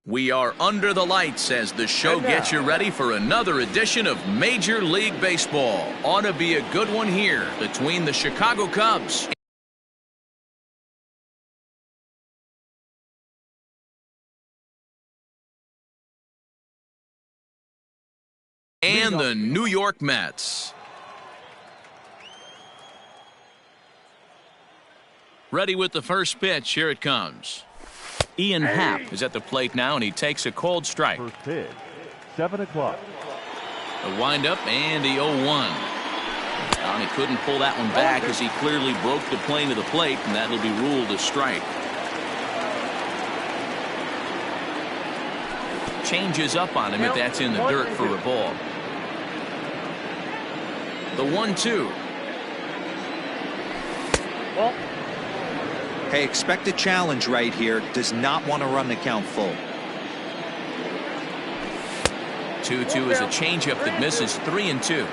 We are under the lights as the show gets you ready for another edition of Major League Baseball. Ought to be a good one here between the Chicago Cubs and the New York Mets. Ready with the first pitch. Here it comes. Ian Happ is at the plate now, and he takes a cold strike. First pitch, 7 o'clock. The windup and the 0-1. And he couldn't pull that one back as he clearly broke the plane of the plate, and that'll be ruled a strike. Changes up on him if that's in the dirt for a ball. The 1-2. Hey, expect a challenge right here. Does not want to run the count full. 2-2 is a changeup that misses. 3-2.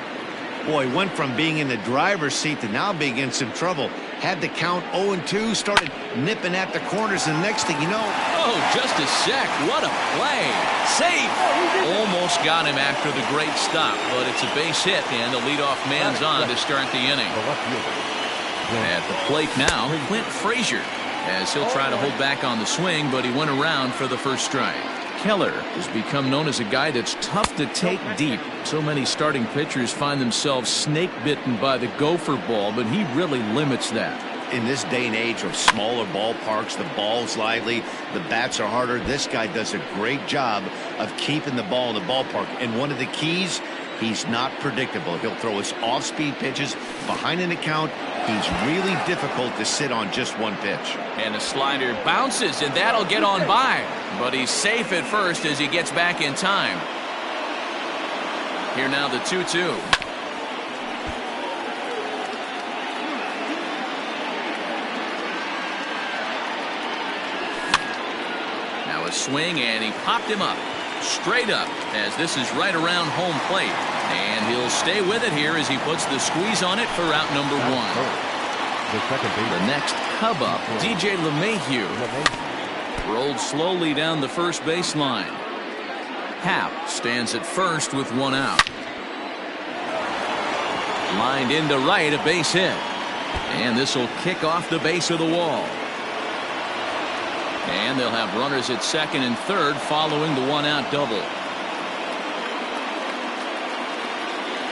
Boy, went from being in the driver's seat to now being in some trouble. Had the count 0-2, started nipping at the corners, and next thing you know... Oh, just a sec. What a play. Safe. Almost got him after the great stop, but it's a base hit, and the leadoff man's on to start the inning. At the plate now, Clint Frazier, as he'll try to hold back on the swing, but he went around for the first strike. Keller has become known as a guy that's tough to take deep. So many starting pitchers find themselves snake bitten by the gopher ball, but he really limits that. In this day and age of smaller ballparks, the ball's lively, the bats are harder. This guy does a great job of keeping the ball in the ballpark. And one of the keys, he's not predictable. He'll throw his off-speed pitches behind an account. He's really difficult to sit on just one pitch. And the slider bounces, and that'll get on by. But he's safe at first as he gets back in time. Here now the 2-2. Now a swing, and he popped him up. Straight up, as this is right around home plate. And he'll stay with it here as he puts the squeeze on it for out number 1. The next Cub up, DJ LeMahieu, rolled slowly down the first baseline. Happ stands at first with 1 out. Lined into right, a base hit. And this will kick off the base of the wall. And they'll have runners at second and third following the 1-out double.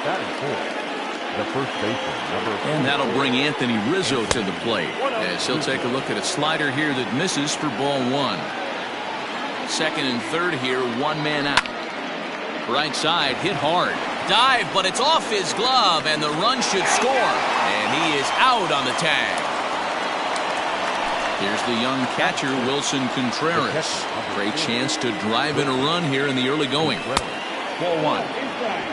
The first baseman, number 4. And that'll bring Anthony Rizzo to the plate as he'll take a look at a slider here that misses for ball 1. Second and third here, 1 man out. Right side, hit hard. Dive, but it's off his glove, and the run should score. And he is out on the tag. Here's the young catcher, Wilson Contreras. Great chance to drive in a run here in the early going. Ball 1.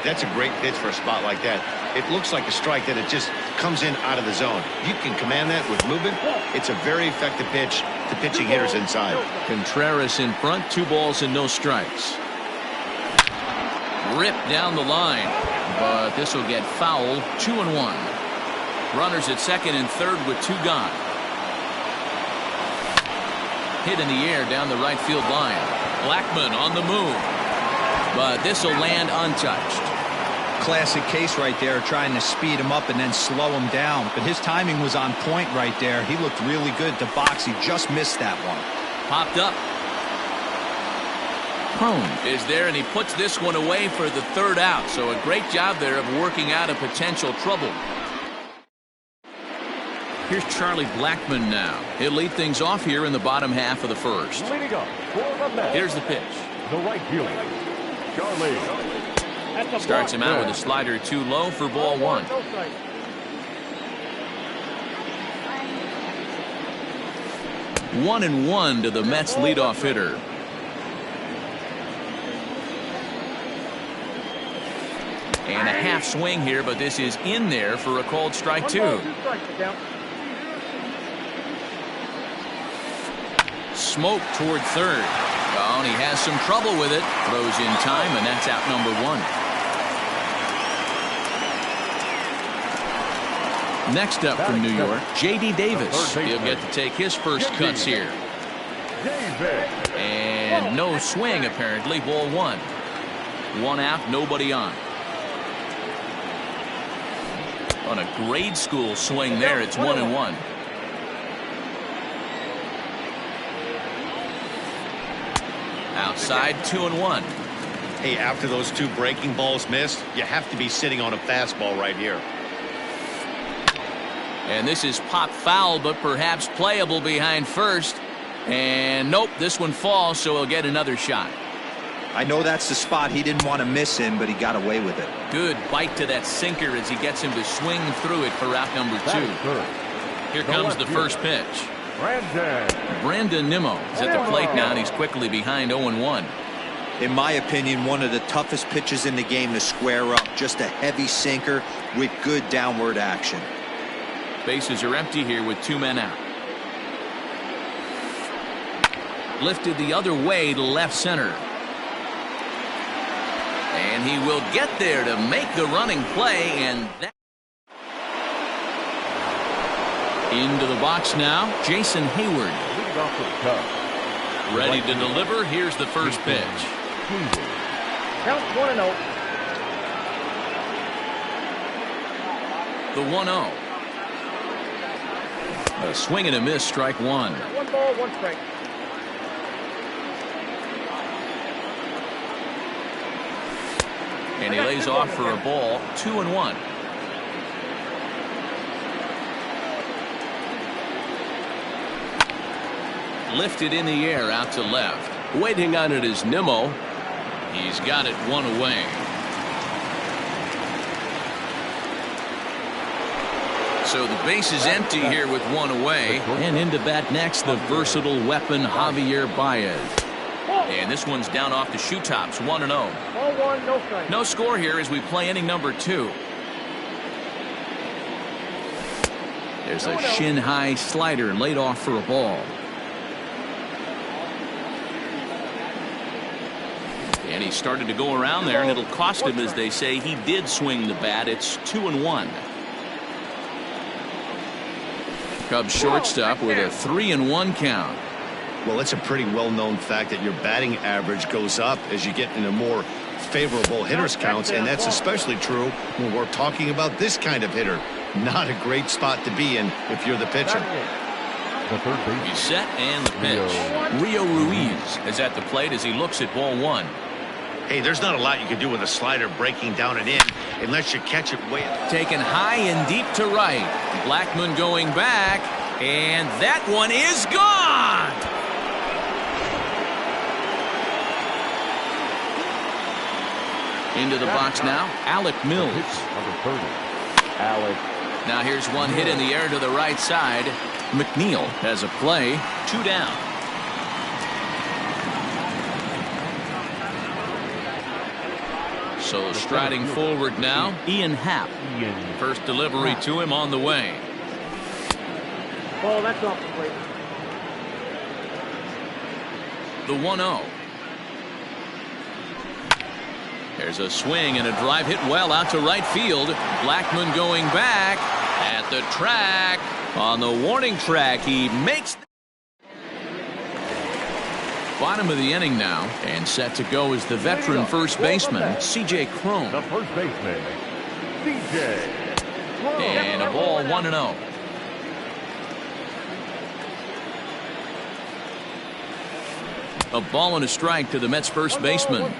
That's a great pitch for a spot like that. It looks like a strike that it just comes in out of the zone. You can command that with movement. It's a very effective pitch to pitching hitters inside. Contreras in front, 2 balls and no strikes. Ripped down the line, but this will get foul. 2-1. Runners at second and third with 2 gone. Hit in the air down the right field line. Blackmon on the move, but this will land untouched. Classic case right there, trying to speed him up and then slow him down. But his timing was on point right there. He looked really good to box. He just missed that one. Popped up. Home is there, and he puts this one away for the 3rd out. So a great job there of working out a potential trouble. Here's Charlie Blackmon now. He'll lead things off here in the bottom half of the first. Here's the pitch. The right fielder, Charlie. Starts him out with a slider too low for ball 1. One and 1 to the Mets leadoff hitter. And a half swing here, but this is in there for a called strike 2. Smoke toward third. Oh, and he has some trouble with it. Throws in time, and that's out number 1. Next up from New York, J.D. Davis. He'll get to take his first cuts here. Davis. And no swing, apparently. Ball one. One out, nobody on. On a grade school swing there, it's 1-1. Outside, 2-1. Hey, after those two breaking balls missed, you have to be sitting on a fastball right here. And this is pop foul, but perhaps playable behind first. And nope, this one falls, so he'll get another shot. I know that's the spot he didn't want to miss in, but he got away with it. Good bite to that sinker as he gets him to swing through it for out number two. Here comes the first pitch. Brandon Nimmo is at the plate now, and he's quickly behind 0-1. In my opinion, one of the toughest pitches in the game to square up. Just a heavy sinker with good downward action. Bases are empty here with two men out. Lifted the other way to left center. And he will get there to make the running play, and that into the box now, Jason Hayward. Ready to deliver. Here's the first pitch. Count 1-0. The 1-0. A swing and a miss, strike one. 1 ball, 1 strike. And he lays off for a ball, 2-1. Lifted in the air out to left. Waiting on it is Nimmo. He's got it one away. So the base is empty here with one away. And into bat next, the versatile weapon Javier Baez. And this one's down off the shoe tops, 1-0. Ball 1, no strike. No score here as we play inning number 2. There's a shin-high slider laid off for a ball. And he started to go around there, and it'll cost him, as they say. He did swing the bat. It's 2-1. Cubs shortstop with a 3-1 count. Well, it's a pretty well-known fact that your batting average goes up as you get into more favorable hitters counts, and that's especially true when we're talking about this kind of hitter. Not a great spot to be in if you're the pitcher. He's set, and the pitch. Rio Ruiz is at the plate as he looks at ball one. Hey, there's not a lot you can do with a slider breaking down and in unless you catch it way. Taken high and deep to right. Blackmon going back, and that one is gone. Into the box now, Alec Mills. Number 30. Alec. Now here's one hit in the air to the right side. McNeil has a play. 2 down. So striding forward now, Ian Happ. First delivery to him on the way. Ball, that's off the plate. The 1-0. There's a swing and a drive hit well out to right field. Blackmon going back at the track. On the warning track, he makes the bottom of the inning now, and set to go is the veteran first baseman, C.J. Cron. The first baseman, C.J. And a ball, 1-0. A ball and a strike to the Mets first baseman.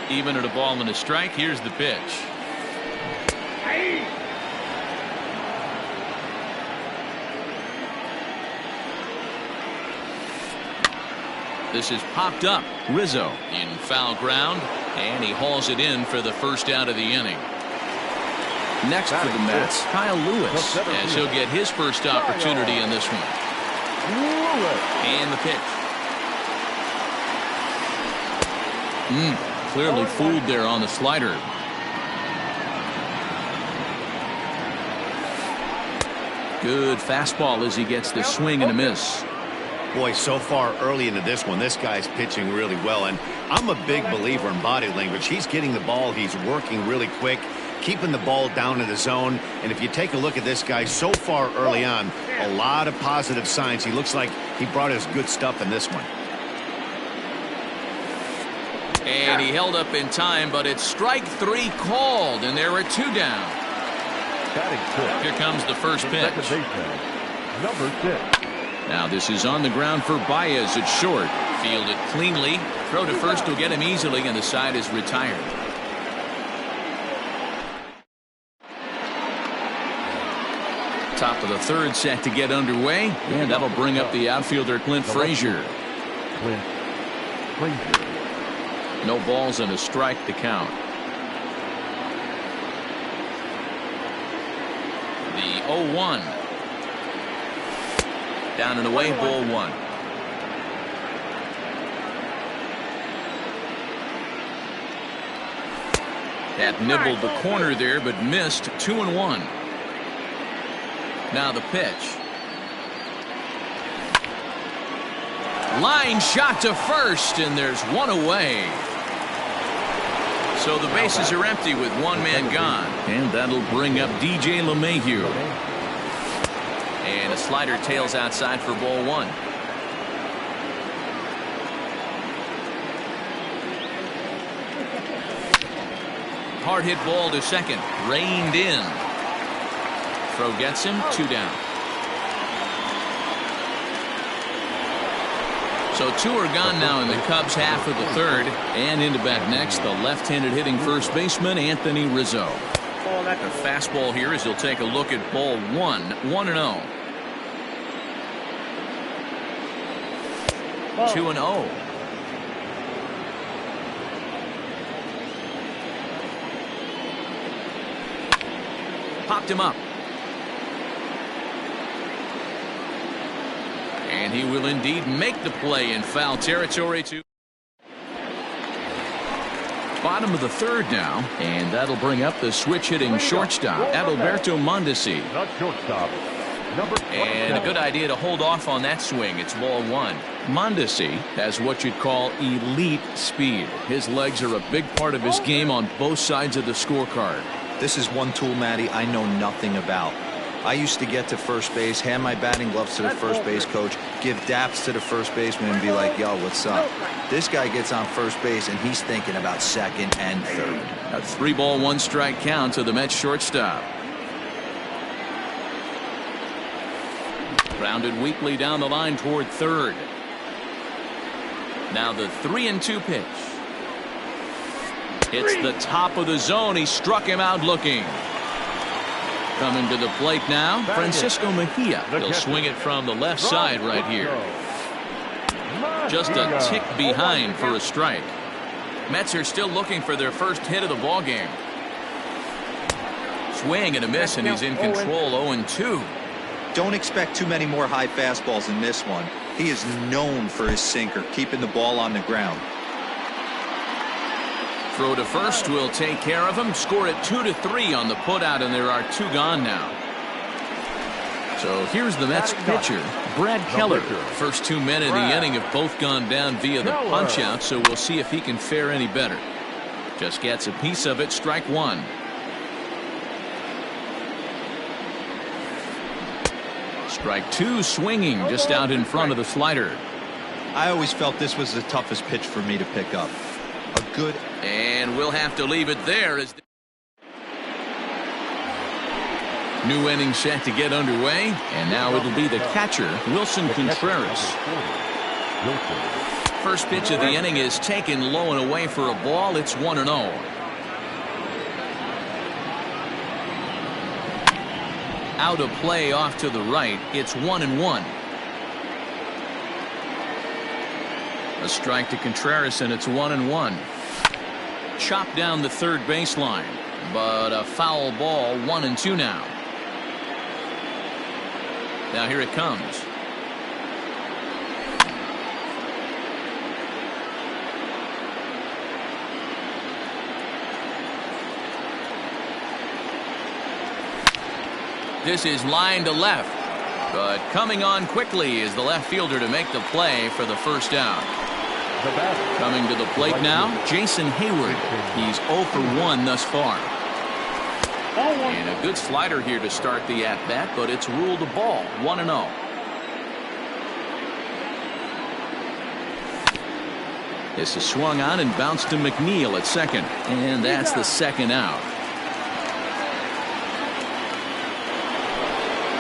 Even at a ball and a strike, here's the pitch. This is popped up. Rizzo in foul ground, and he hauls it in for the first out of the inning. Next for the Mets, Kyle Lewis, as he'll get his first opportunity in this one. And the pitch. Clearly fooled there on the slider. Good fastball as he gets the swing and a miss. Boy, so far early into this one, this guy's pitching really well. And I'm a big believer in body language. He's getting the ball. He's working really quick, keeping the ball down in the zone. And if you take a look at this guy so far early on, a lot of positive signs. He looks like he brought his good stuff in this one. And he held up in time, but it's strike 3 called, and there are 2 down. Here comes the first pitch. Number 6. Now this is on the ground for Baez at short. Fielded cleanly. Throw to first will get him easily, and the side is retired. Top of the third set to get underway, and that'll bring up the outfielder Clint Frazier. No balls and a strike to count. The 0-1. Down and away, ball 1. That nibbled the corner there, but missed. 2-1. Now the pitch. Line shot to first, and there's 1 away. So the bases are empty with 1 man gone, and that'll bring up DJ LeMahieu. And a slider tails outside for ball 1. Hard hit ball to second, reined in. Throw gets him, 2 down. So 2 are gone now in the Cubs half of the third, and into bat next, the left-handed hitting first baseman Anthony Rizzo. A fastball here as he'll take a look at ball 1, 1-0. 2-0. Popped him up. And he will indeed make the play in foul territory. To bottom of the third now, and that'll bring up the switch hitting shortstop Adalberto Mondesi. And a good idea to hold off on that swing. It's ball 1. Mondesi has what you'd call elite speed. His legs are a big part of his game on both sides of the scorecard. This is one tool, Matty, I know nothing about. I used to get to first base, hand my batting gloves to the first base coach, give daps to the first baseman, and be like, yo, what's up? This guy gets on first base, and he's thinking about second and third. A 3-ball, 1-strike count to the Mets shortstop. Grounded weakly down the line toward third. Now the 3-2 pitch. Hits the top of the zone. He struck him out looking. Coming to the plate now, Francisco Mejia. He'll swing it from the left side right here. Just a tick behind for a strike. Mets are still looking for their first hit of the ball game. Swing and a miss, and he's in control. 0-2. Don't expect too many more high fastballs in this one. He is known for his sinker, keeping the ball on the ground. Throw to first will take care of him. Score it 2-3 on the putout, and there are 2 gone now. So here's the Mets pitcher, Brad Keller. First 2 men in the inning have both gone down via the punch-out, so we'll see if he can fare any better. Just gets a piece of it. Strike 1. Strike 2, swinging just out in front of the slider. I always felt this was the toughest pitch for me to pick up. A good. And we'll have to leave it there as new inning set to get underway, and now it'll be the catcher, Wilson Contreras. First pitch of the inning is taken low and away for a ball. It's 1-0. Out of play off to the right. It's 1-1. A strike to Contreras, and it's 1-1. Chopped down the third baseline, but a foul ball. 1-2 now. Now here it comes. This is line to left. But coming on quickly is the left fielder to make the play for the first down. Coming to the plate now, Jason Hayward. He's 0 for 1 thus far. And a good slider here to start the at-bat, but it's ruled a ball, 1-0. This is swung on and bounced to McNeil at second. And that's the second out.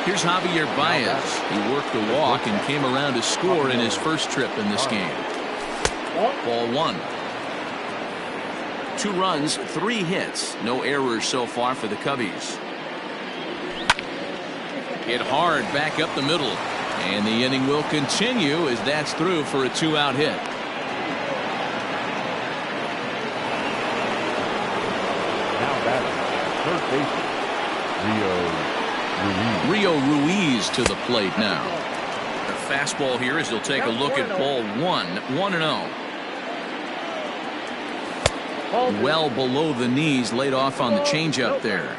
Here's Javier Baez. He worked the walk and came around to score in his first trip in this game. Ball 1. 2 runs, 3 hits. No errors so far for the Cubbies. Hit hard back up the middle. And the inning will continue as that's through for a 2-out hit. Now batting, third baseman, Rio Ruiz to the plate now. The fastball here as he'll take a look at ball 1, 1-0. Well below the knees, laid off on the changeup there.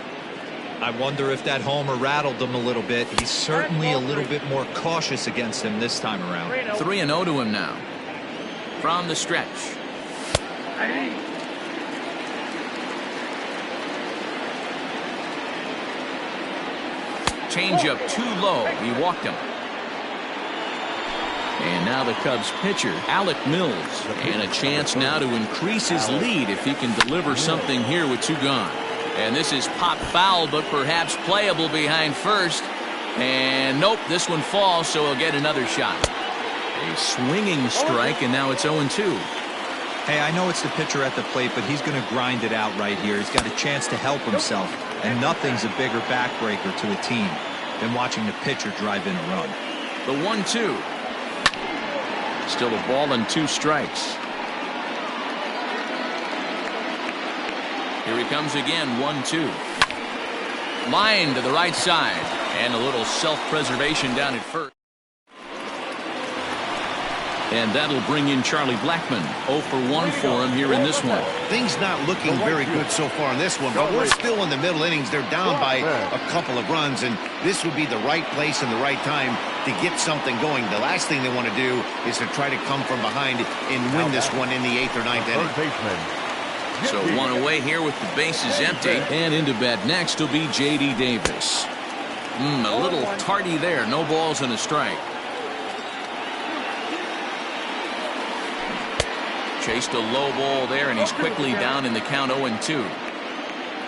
I wonder if that homer rattled him a little bit. He's certainly a little bit more cautious against him this time around. 3-0 to him now. From the stretch. Changeup too low. He walked him. And now the Cubs pitcher, Alec Mills. And a chance now to increase his lead if he can deliver something here with 2 gone. And this is pop foul, but perhaps playable behind first. And nope, this one falls, so he'll get another shot. A swinging strike, and now it's 0-2. Hey, I know it's the pitcher at the plate, but he's going to grind it out right here. He's got a chance to help himself. And nothing's a bigger backbreaker to a team than watching the pitcher drive in a run. The 1-2. Still a ball and 2 strikes. Here he comes again, 1-2. Line to the right side. And a little self-preservation down at first. And that'll bring in Charlie Blackmon. 0 for 1 for him here in this one. Things not looking very good so far in this one, but we're still in the middle innings. They're down by a couple of runs, and this would be the right place and the right time to get something going. The last thing they want to do is to try to come from behind and win this one in the 8th or 9th inning. So 1 away here with the bases empty. And into bat next will be J.D. Davis. A little tardy there. No balls and a strike. Chased a low ball there, and he's quickly down in the count 0-2.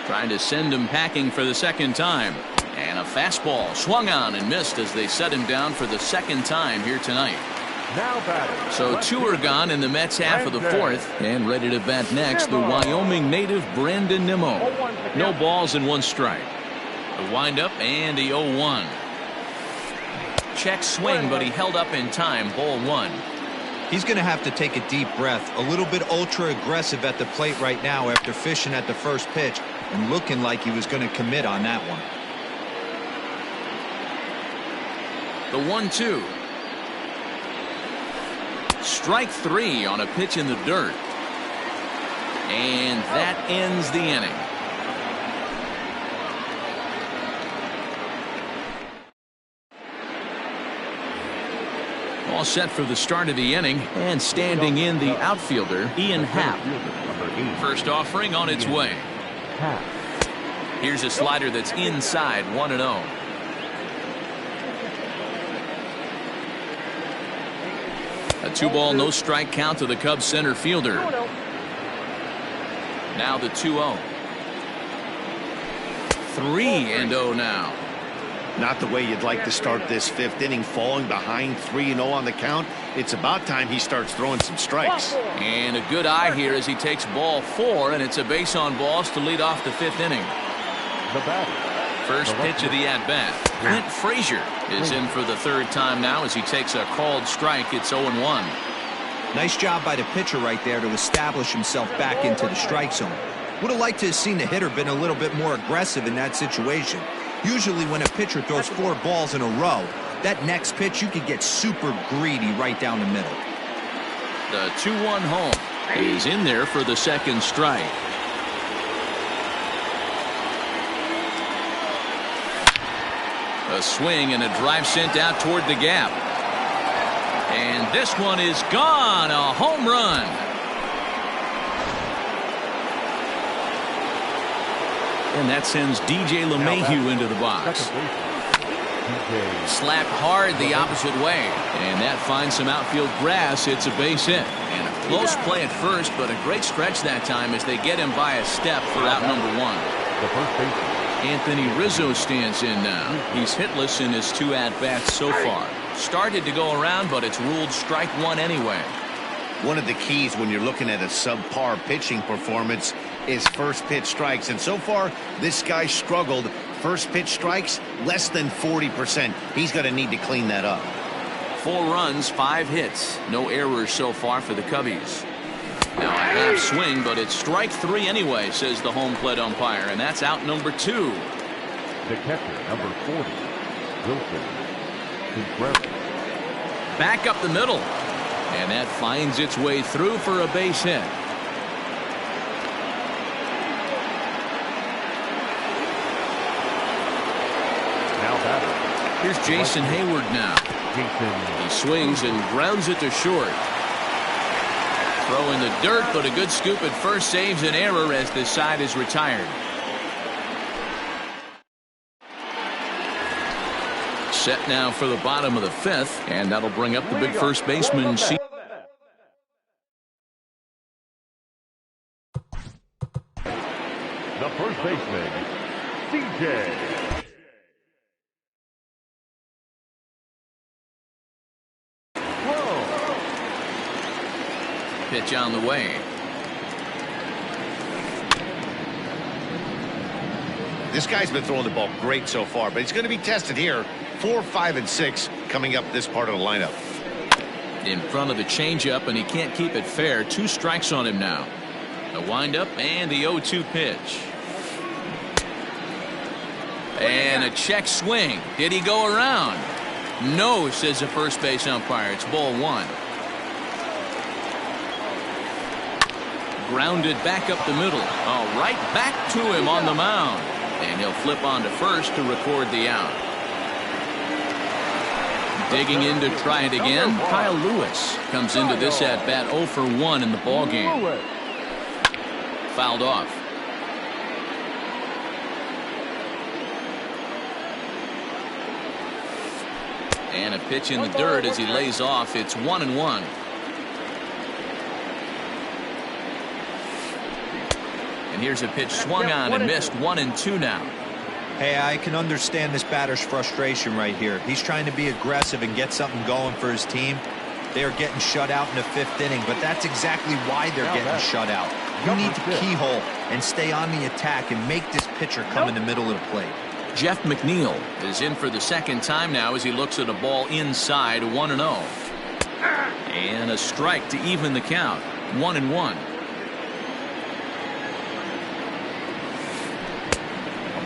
Trying to send him packing for the second time. And a fastball swung on and missed as they set him down for the second time here tonight. So 2 are gone in the Mets half of the 4th. And ready to bat next, the Wyoming native Brandon Nimmo. No balls and 1 strike. The windup and the 0-1. Check swing, but he held up in time. Ball 1. He's going to have to take a deep breath. A little bit ultra aggressive at the plate right now after fishing at the first pitch and looking like he was going to commit on that one. The 1-2. Strike 3 on a pitch in the dirt. And that ends the inning. All set for the start of the inning, and standing in the outfielder, Ian Happ. First offering on its way. Here's a slider that's inside, 1-0. A 2-ball, no strike count to the Cubs center fielder. Now the 2-0. 3-0 now. Not the way you'd like to start this 5th inning, falling behind 3-0 on the count. It's about time he starts throwing some strikes. And a good eye here as he takes ball 4, and it's a base on balls to lead off the 5th inning. First pitch of the at-bat. Clint Frazier is in for the 3rd time now as he takes a called strike. It's 0-1. Nice job by the pitcher right there to establish himself back into the strike zone. Would have liked to have seen the hitter been a little bit more aggressive in that situation. Usually when a pitcher throws 4 balls in a row, that next pitch you could get super greedy right down the middle. The 2-1 home is in there for the 2nd strike. A swing and a drive sent out toward the gap. And this one is gone. A home run. And that sends DJ LeMahieu into the box. Slapped hard the opposite way. And that finds some outfield grass. It's a base hit. And a close play at first, but a great stretch that time as they get him by a step for out number one. The first baseman. Anthony Rizzo stands in now. He's hitless in his 2 at-bats so far. Started to go around, but it's ruled strike one anyway. One of the keys when you're looking at a subpar pitching performance is first pitch strikes. And so far, this guy struggled. First pitch strikes, less than 40%. He's going to need to clean that up. 4 runs, 5 hits. No errors so far for the Cubbies. Now a half swing, but it's strike 3 anyway, says the home plate umpire, and that's out number 2. The catcher, number 40, Wilson Contreras. Back up the middle, and that finds its way through for a base hit. Now batter. Here's Jason Hayward now. He swings and grounds it to short. Throw in the dirt, but a good scoop at first saves an error as this side is retired. Set now for the bottom of the 5th, and that'll bring up the big first baseman. The first baseman, CJ. Pitch on the way. This guy's been throwing the ball great so far, but he's going to be tested here. 4, 5, and 6 coming up this part of the lineup. In front of the changeup, and he can't keep it fair. 2 strikes on him now. The windup and the 0-2 pitch. And a check swing. Did he go around? No, says the first base umpire. It's ball 1. Grounded back up the middle. Oh, right back to him on the mound. And he'll flip on to first to record the out. Digging in to try it again. Kyle Lewis comes into this at bat 0 for 1 in the ball game. Fouled off. And a pitch in the dirt as he lays off. It's 1-1. And here's a pitch swung on and missed. 1-2 now. Hey, I can understand this batter's frustration right here. He's trying to be aggressive and get something going for his team. They are getting shut out in the 5th inning, but that's exactly why they're getting shut out. You need to keyhole and stay on the attack and make this pitcher come in the middle of the plate. Jeff McNeil is in for the 2nd time now as he looks at a ball inside. 1-0. And a strike to even the count. 1-1.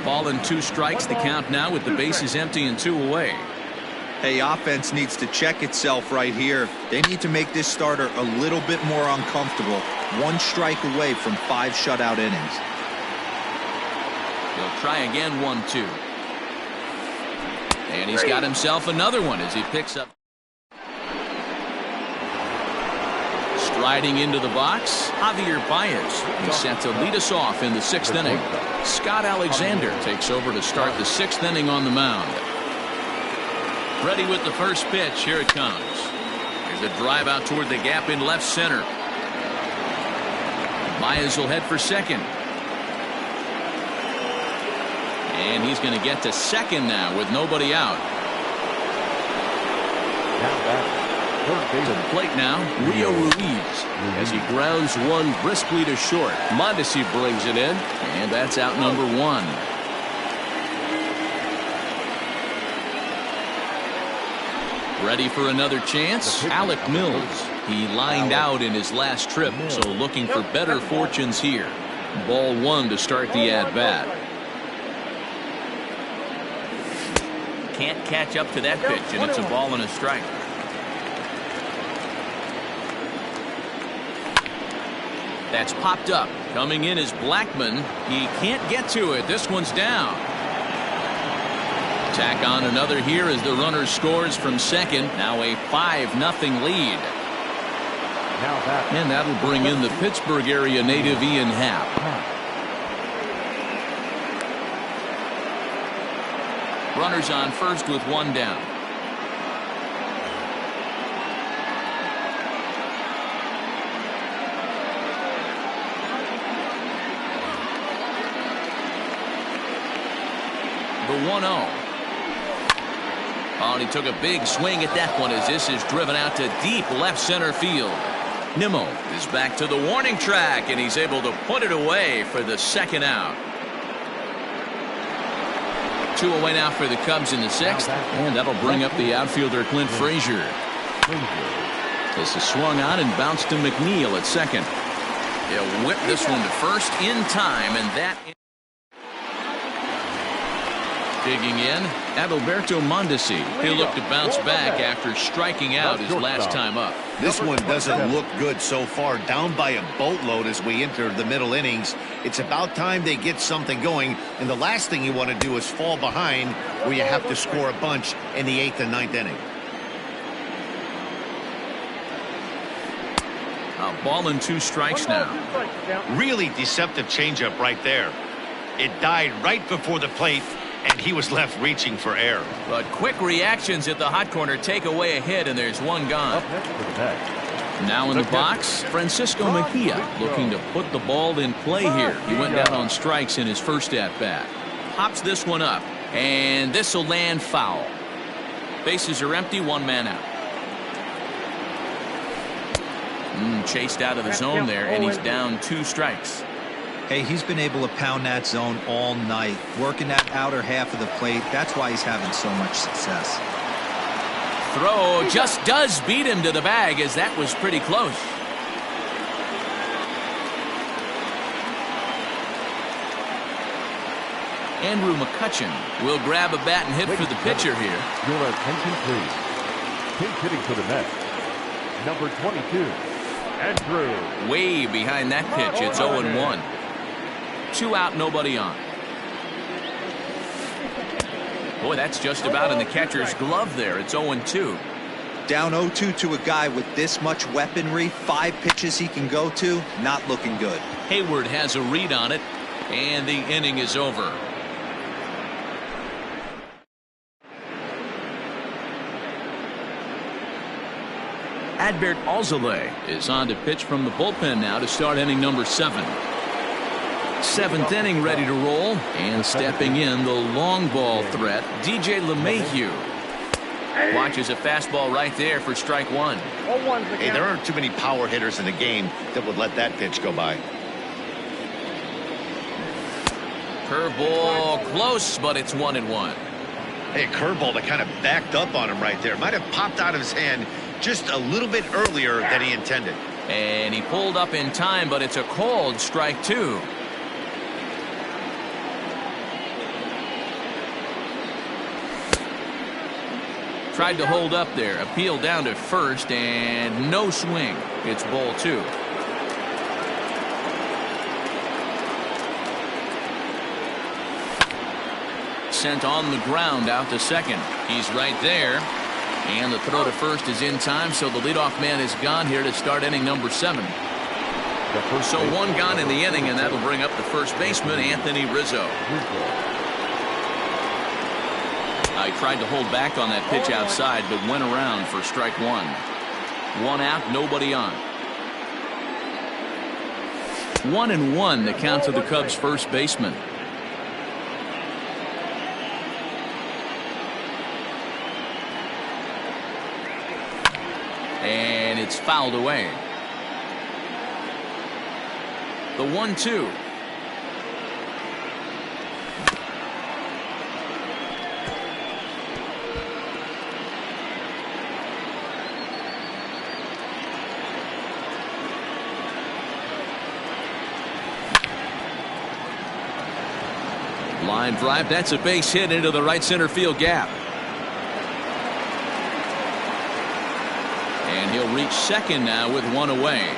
Ball and 2 strikes the count now with the bases empty and 2 away. Hey, offense needs to check itself right here. They need to make this starter a little bit more uncomfortable. 1 strike away from 5 shutout innings. He'll try again. 1-2. And he's got himself another one as he picks up. Striding into the box, Javier Baez. He's set to lead us off in the 6th inning. Scott Alexander takes over to start the 6th inning on the mound. Ready with the first pitch. Here it comes. There's a drive out toward the gap in left center. Baez will head for second. And he's going to get to second now with nobody out. To the plate now, Rio Ruiz, as he grounds one briskly to short. Mondesi brings it in, and that's out number 1. Ready for another chance? Alec Mills. He lined out in his last trip, so looking for better fortunes here. Ball 1 to start the at-bat. Can't catch up to that pitch, and it's a ball and a strike. That's popped up. Coming in is Blackman. He can't get to it. This one's down. Tack on another here as the runner scores from second. Now a 5-0 lead. Now that. And that'll bring in the Pittsburgh area native Ian Happ. Runners on first with one down. The 1-0. Oh, and he took a big swing at that one as this is driven out to deep left center field. Nimmo is back to the warning track, and he's able to put it away for the second out. 2 away now for the Cubs in the 6th, and that'll bring up the outfielder Clint Frazier. This is swung on and bounced to McNeil at second. He'll whip this one to first in time, and that. Digging in, Adalberto Mondesi. He'll look to bounce back after striking out his last time up. This one doesn't look good so far. Down by a boatload as we enter the middle innings. It's about time they get something going, and the last thing you want to do is fall behind where you have to score a bunch in the 8th and 9th inning. A ball and 2 strikes now. Really deceptive changeup right there. It died right before the plate, and he was left reaching for air. But quick reactions at the hot corner take away a hit, and there's one gone. Up next for the Mets. Now in the box, Francisco Mejia looking to put the ball in play here. He went down on strikes in his first at-bat. Pops this one up, and this will land foul. Bases are empty, 1 man out. Chased out of the zone there, and he's down 2 strikes. Hey, he's been able to pound that zone all night, working that outer half of the plate. That's why he's having so much success. Throw just does beat him to the bag, as that was pretty close. Andrew McCutchen will grab a bat and hit for the pitcher here. Your attention, please. Pinch hitting for the Mets. Number 22, Andrew. Way behind that pitch. It's 0-1. 2 out, nobody on. Boy, that's just about in the catcher's glove there. It's 0-2. Down 0-2 to a guy with this much weaponry, 5 pitches he can go to, not looking good. Hayward has a read on it, and the inning is over. Adbert Alzolay is on to pitch from the bullpen now to start inning number 7. 7th inning ready to roll, and stepping in the long ball threat, DJ LeMahieu. Watches a fastball right there for strike 1. Hey, there aren't too many power hitters in the game that would let that pitch go by. Curveball close, but it's 1-1. Hey, curveball that kind of backed up on him right there. Might have popped out of his hand just a little bit earlier than he intended. And he pulled up in time, but it's a called strike 2. Tried to hold up there. Appeal down to first, and no swing. It's ball 2. Sent on the ground out to second. He's right there. And the throw to first is in time, so the leadoff man is gone here to start inning number 7. So 1 gone in the inning, and that'll bring up the first baseman, Anthony Rizzo. I tried to hold back on that pitch outside, but went around for strike 1. 1 out, nobody on. 1-1 the count to the Cubs' first baseman. And it's fouled away. The 1-2. Line drive. That's a base hit into the right center field gap. And he'll reach second now with 1 away.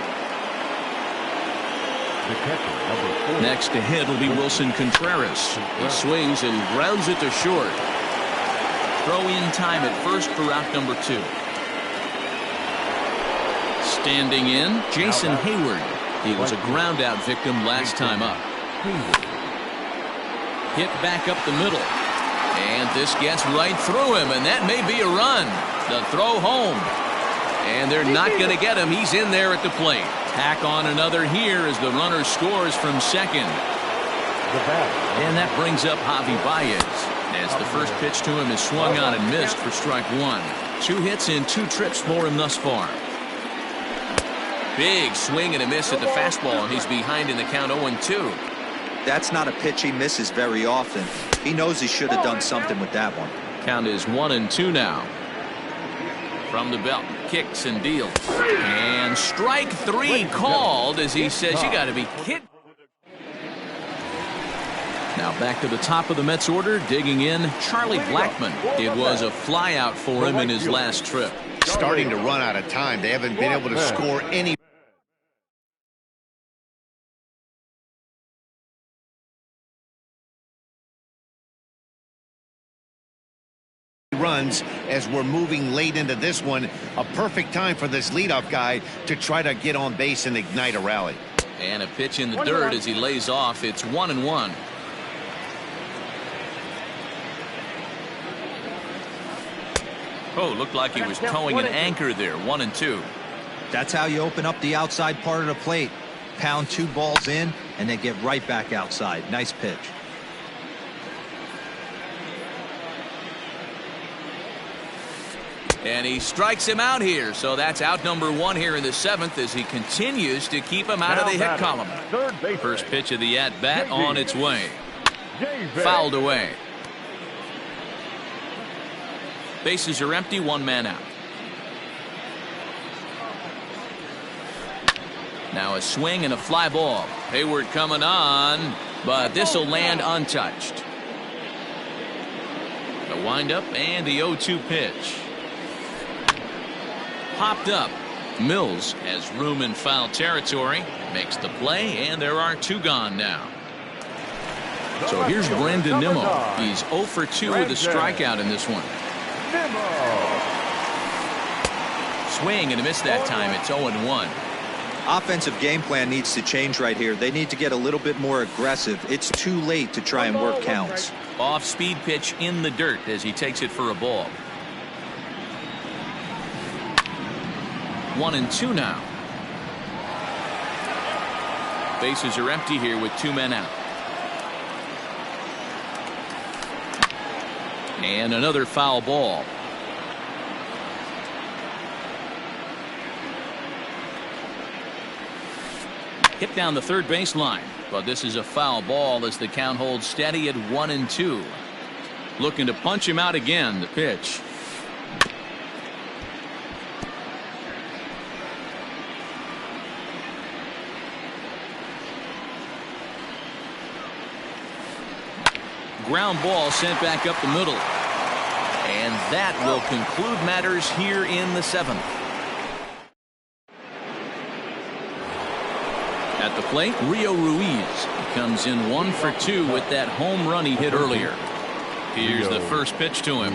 The catcher, number 4. Next to hit will be Wilson Contreras. He swings and grounds it to short. throw in time at first for out number 2. Standing in, Jason Hayward. He was a ground out victim last time up. Hit back up the middle. And this gets right through him, and that may be a run. The throw home. And they're not going to get him. He's in there at the plate. Tack on another here as the runner scores from second. And that brings up Javi Baez, as the first pitch to him is swung on and missed for strike 1. 2 hits in 2 trips for him thus far. Big swing and a miss at the fastball, and he's behind in the count 0-2. That's not a pitch he misses very often. He knows he should have done something with that one. Count is 1-2 now. From the belt, kicks and deals. And strike 3 called, as he says, you got to be kidding. Now back to the top of the Mets order, digging in, Charlie Blackmon. It was a flyout for him in his last trip. Starting to run out of time. They haven't been able to score any runs as we're moving late into this one. A perfect time for this leadoff guy to try to get on base and ignite a rally. And a pitch in the dirt as he lays off. It's 1-1. Oh, looked like he was towing an anchor there. 1-2. That's how you open up the outside part of the plate. Pound 2 balls in and then get right back outside. Nice pitch. And he strikes him out here. So that's out number 1 here in the 7th as he continues to keep him out of the hit column. First pitch of the at-bat on its way. Fouled away. Bases are empty, 1 man out. Now a swing and a fly ball. Hayward coming on, but this will land untouched. The windup and the 0-2 pitch. Popped up. Mills has room in foul territory. Makes the play, and there are 2 gone now. So here's Brandon Nimmo. He's 0 for 2 with a strikeout in this one. Swing and a miss that time. It's 0-1. Offensive game plan needs to change right here. They need to get a little bit more aggressive. It's too late to try and work counts. Off speed pitch in the dirt as he takes it for a ball. 1-2 now. Bases are empty here with 2 men out. And another foul ball. Hit down the third base line, but this is a foul ball as the count holds steady at 1-2. Looking to punch him out again. The pitch. Ground ball sent back up the middle. And that will conclude matters here in the 7th. At the plate, Rio Ruiz comes in 1 for 2 with that home run he hit earlier. Here's the first pitch to him.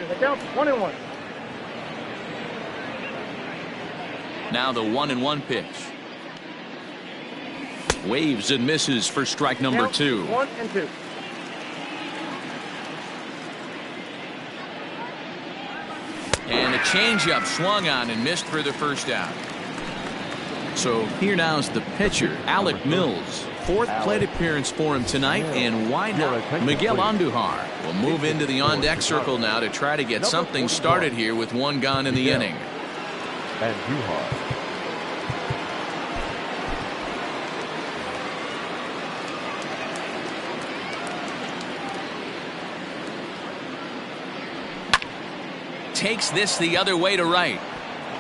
The count 1-1. Now the 1-1 pitch. Waves and misses for strike number 2. 1-2. And a changeup swung on and missed for the first out. So here now is the pitcher, Alec Mills. 4th plate appearance for him tonight, and why not? Miguel Andujar will move into the on-deck circle now to try to get something started here with 1 gone in the inning. Andujar. Takes this the other way to right.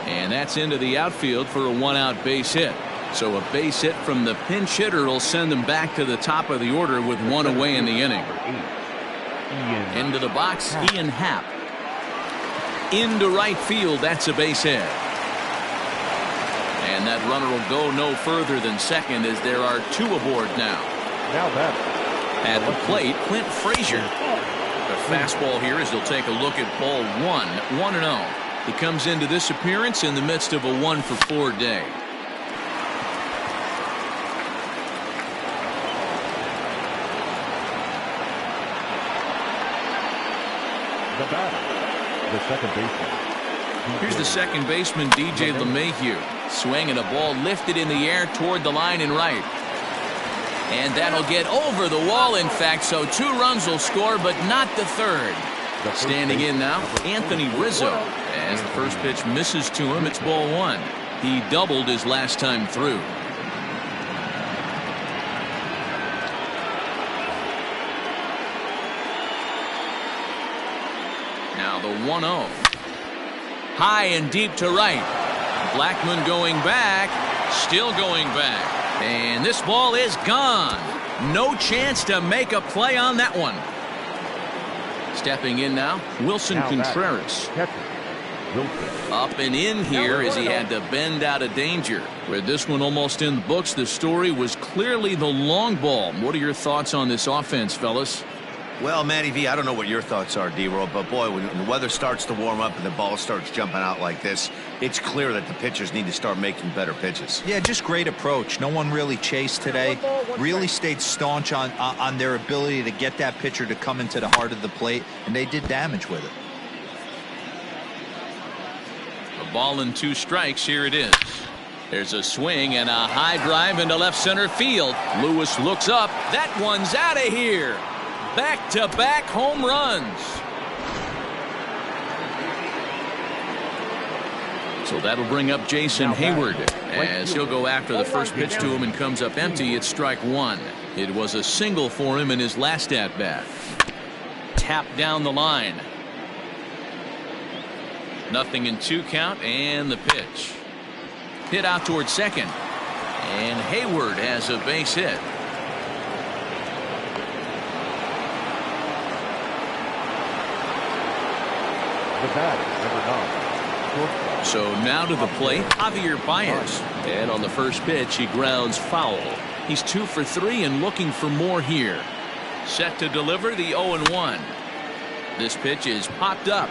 And that's into the outfield for a 1-out base hit. So a base hit from the pinch hitter will send them back to the top of the order with 1 away in the inning. Into the box, Ian Happ. Into right field, that's a base hit. And that runner will go no further than second as there are 2 aboard now. Now that. At the plate, Clint Frazier. The fastball here as he'll take a look at ball 1, 1-0. He comes into this appearance in the midst of a 1-for-4 day. The batter, the second baseman. Here's the second baseman, DJ LeMahieu. Swinging a ball lifted in the air toward the line and right. And that'll get over the wall, in fact, so 2 runs will score, but not the third. Standing in now, Anthony Rizzo. As the first pitch misses to him, it's ball 1. He doubled his last time through. Now the 1-0. High and deep to right. Blackman going back, still going back. And this ball is gone. No chance to make a play on that one. Stepping in now, Wilson Contreras. Up and in here as he had to bend out of danger. With this one almost in the books, the story was clearly the long ball. What are your thoughts on this offense, fellas? Well, Matty V, I don't know what your thoughts are, D-Roll, but boy, when the weather starts to warm up and the ball starts jumping out like this, it's clear that the pitchers need to start making better pitches. Yeah, just great approach. No one really chased today. Really stayed staunch on their ability to get that pitcher to come into the heart of the plate, and they did damage with it. A ball and 2 strikes. Here it is. There's a swing and a high drive into left center field. Lewis looks up. That one's out of here. Back-to-back home runs. So that'll bring up Jason Hayward as he'll go after the first pitch to him and comes up empty. It's strike 1. It was a single for him in his last at-bat. Tap down the line. 0-2 count, and the pitch. Hit out towards second. And Hayward has a base hit. The batter, number 9. So now to the plate, Javier Baez. And on the first pitch, he grounds foul. He's 2 for 3 and looking for more here. Set to deliver the 0-1. This pitch is popped up.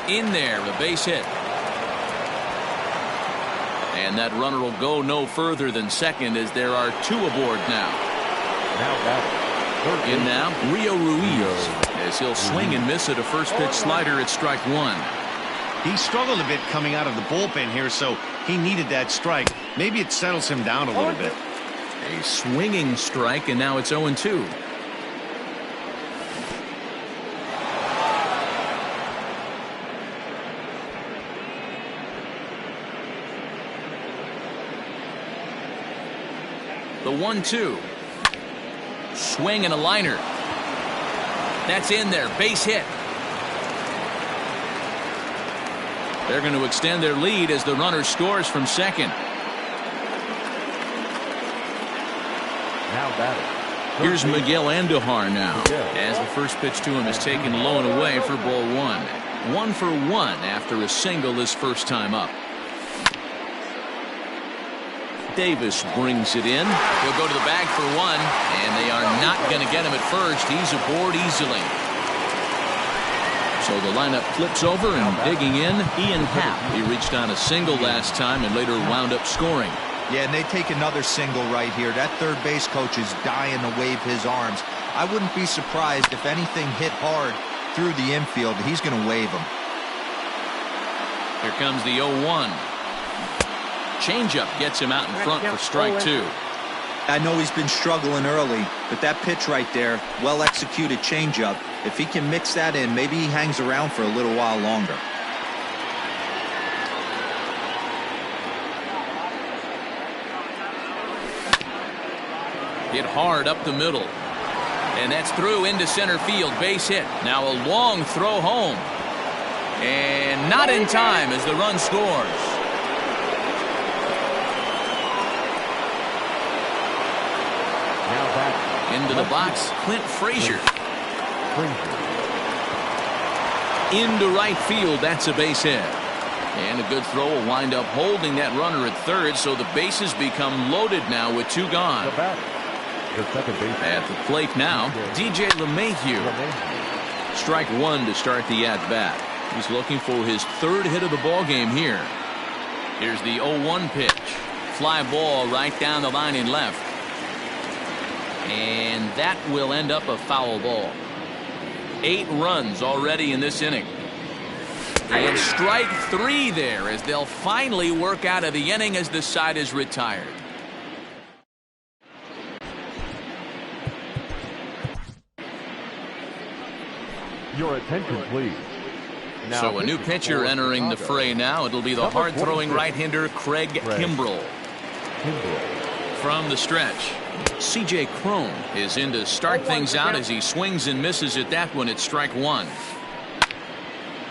In there, a base hit. And that runner will go no further than second as there are 2 aboard now. Now batting. In now, Rio Ruiz. As he'll swing and miss at a first pitch slider at strike 1. He struggled a bit coming out of the bullpen here, so he needed that strike. Maybe it settles him down a little bit. A swinging strike, and now it's 0-2. The 1-2. Swing and a liner. That's in there. Base hit. They're going to extend their lead as the runner scores from second. Now batting. Here's Miguel Andujar now. As the first pitch to him is taken low and away for ball 1. 1 for 1 after a single his first time up. Davis brings it in. He'll go to the bag for 1, and they are not going to get him at first. He's aboard easily. So the lineup flips over, and digging in, Ian Happ. He reached on a single last time and later wound up scoring. Yeah, and they take another single right here. That third base coach is dying to wave his arms. I wouldn't be surprised if anything hit hard through the infield. He's going to wave them. Here comes the 0-1. Changeup gets him out in front for strike 2. I know he's been struggling early, but that pitch right there, well-executed changeup, if he can mix that in, maybe he hangs around for a little while longer. Hit hard up the middle. And that's through into center field. Base hit. Now a long throw home. And not in time as the run scores. Now into the box, Clint Frazier. into right field. That's a base hit. And a good throw will wind up holding that runner at third, so the bases become loaded now with 2 gone. The second baseman. At the plate now, DJ LeMahieu. Strike 1 to start the at-bat. He's looking for his 3rd hit of the ball game here. Here's the 0-1 pitch. Fly ball right down the line in left. And that will end up a foul ball. 8 runs already in this inning. And strike 3 there as they'll finally work out of the inning as the side is retired. Your attention, please. Now, So a new pitcher entering the fray now. It'll be the hard-throwing right-hander Craig Kimbrell. From the stretch, C.J. Cron is in to start things out as he swings and misses at that one at strike 1.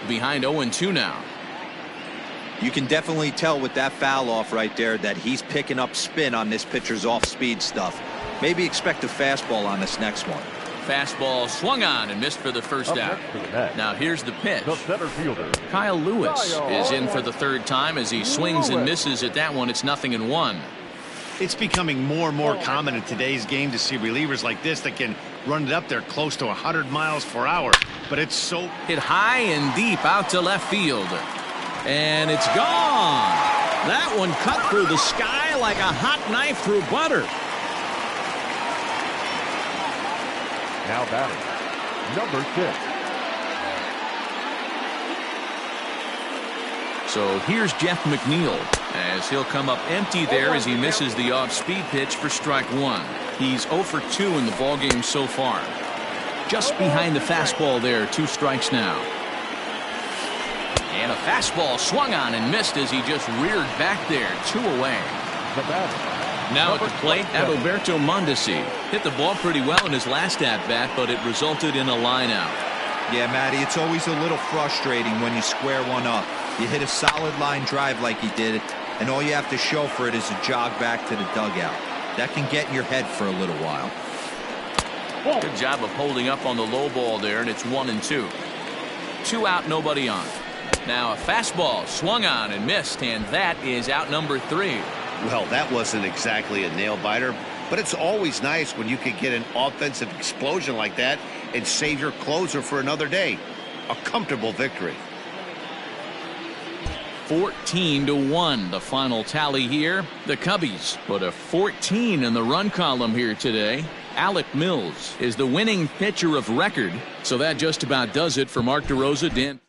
Behind 0-2 now. You can definitely tell with that foul off right there that he's picking up spin on this pitcher's off-speed stuff. Maybe expect a fastball on this next one. Fastball swung on and missed for the first out. Now here's the pitch. The center fielder. Kyle Lewis is in for the 3rd time as he swings and misses at that one. It's 0-1. It's becoming more and more common in today's game to see relievers like this that can run it up there close to 100 miles per hour. But it's so Hit high and deep out to left field. And it's gone. That one cut through the sky like a hot knife through butter. Now batting, number 6. So here's Jeff McNeil as he'll come up empty there as he misses the off-speed pitch for strike 1. He's 0 for 2 in the ballgame so far. Just behind the fastball there, 2 strikes now. And a fastball swung on and missed as he just reared back there, 2 away. The batter. Now at the plate, Adalberto Mondesi hit the ball pretty well in his last at-bat, but it resulted in a line-out. Yeah, Matty, it's always a little frustrating when you square one up. You hit a solid line drive like he did, and all you have to show for it is a jog back to the dugout. That can get in your head for a little while. Good job of holding up on the low ball there, and it's 1-2. 2 out, nobody on. Now a fastball swung on and missed, and that is out number 3. Well, that wasn't exactly a nail-biter, but it's always nice when you can get an offensive explosion like that and save your closer for another day. A comfortable victory. 14-1, the final tally here. The Cubbies put a 14 in the run column here today. Alec Mills is the winning pitcher of record, so that just about does it for Mark DeRosa. Dan